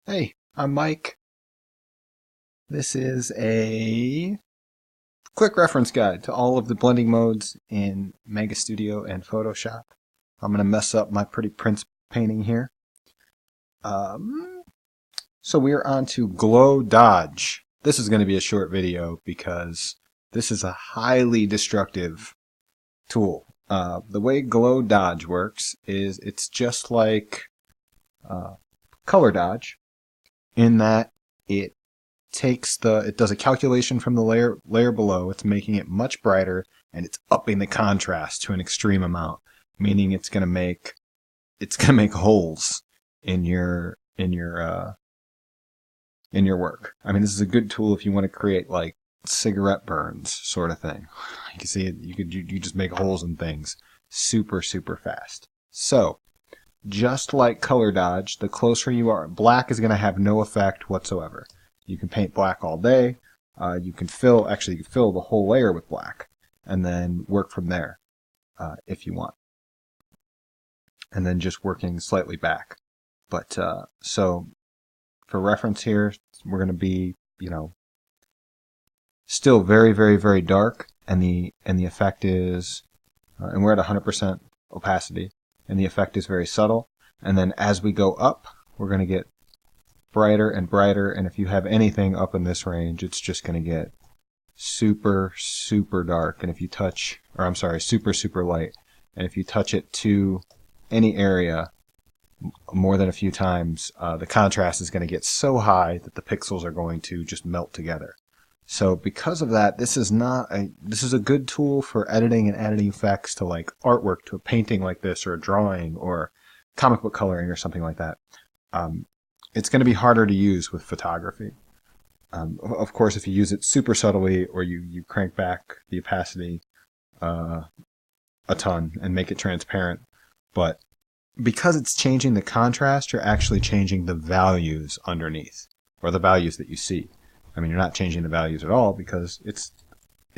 Hey, I'm Mike. This is a quick reference guide to all of the blending modes in Mega Studio and Photoshop. I'm going to mess up my pretty Prince painting here. So we're on to Glow Dodge. This is going to be a short video because this is a highly destructive tool. The way Glow Dodge works is it's just like Color Dodge in that it does a calculation from the layer below. It's making it much brighter and it's upping the contrast to an extreme amount, meaning it's going to make holes in your work. I mean, this is a good tool if you want to create like cigarette burns sort of thing. You can see it. You just make holes in things super fast. So just like Color Dodge, the closer you are, black is going to have no effect whatsoever. You can paint black all day. You can fill the whole layer with black and then work from there if you want. And then just working slightly back. But so for reference here, we're going to be, still very dark, and the effect is, and we're at 100% opacity, and the effect is very subtle. And then as we go up, we're going to get brighter and brighter, and if you have anything up in this range, it's just going to get super dark. And if you touch, or I'm sorry, super light, and if you touch it to any area more than a few times, the contrast is going to get so high that the pixels are going to just melt together. So because of that, this is a good tool for editing and adding effects to like artwork, to a painting like this, or a drawing, or comic book coloring, or something like that. It's going to be harder to use with photography. Of course, if you use it super subtly, or you crank back the opacity a ton and make it transparent, but because it's changing the contrast, you're actually changing the values underneath, or the values that you see. I mean, you're not changing the values at all because it's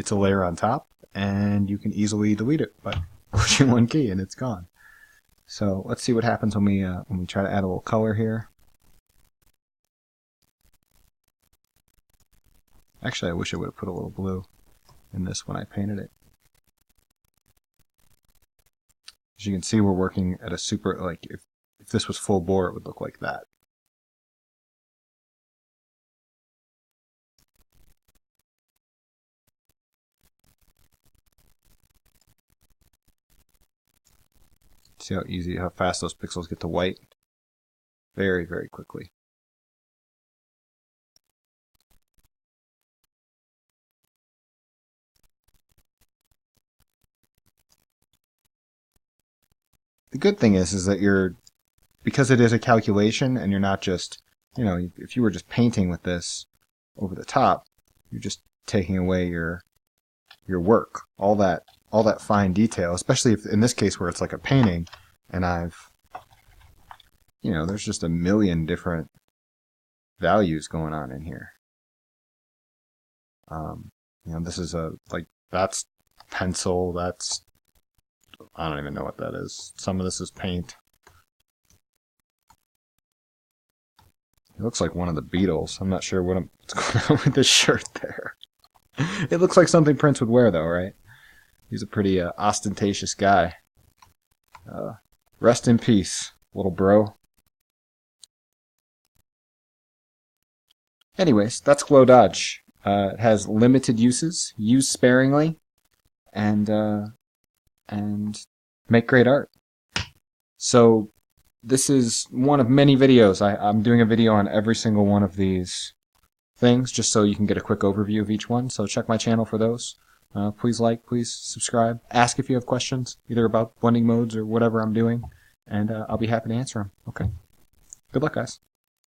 a layer on top, and you can easily delete it by pushing one key and it's gone. So let's see what happens when we try to add a little color here. Actually, I wish I would have put a little blue in this when I painted it. As you can see, we're working at a super, like if this was full bore, it would look like that. See how fast those pixels get to white? Very quickly. The good thing is that because it is a calculation and you're not just, if you were just painting with this over the top, you're just taking away your work, all that fine detail, especially if in this case where it's like a painting and there's just a million different values going on in here. This is that's pencil, I don't even know what that is. Some of this is paint. It looks like one of the Beatles. I'm not sure what's going on with this shirt there. It looks like something Prince would wear, though, right? He's a pretty ostentatious guy. Rest in peace, little bro. Anyways, that's Glow Dodge. It has limited uses. Use sparingly, and make great art. So this is one of many videos. I'm doing a video on every single one of these things just so you can get a quick overview of each one. So check my channel for those. Please like, please subscribe. Ask if you have questions, either about blending modes or whatever I'm doing, and I'll be happy to answer them. Okay. Good luck, guys.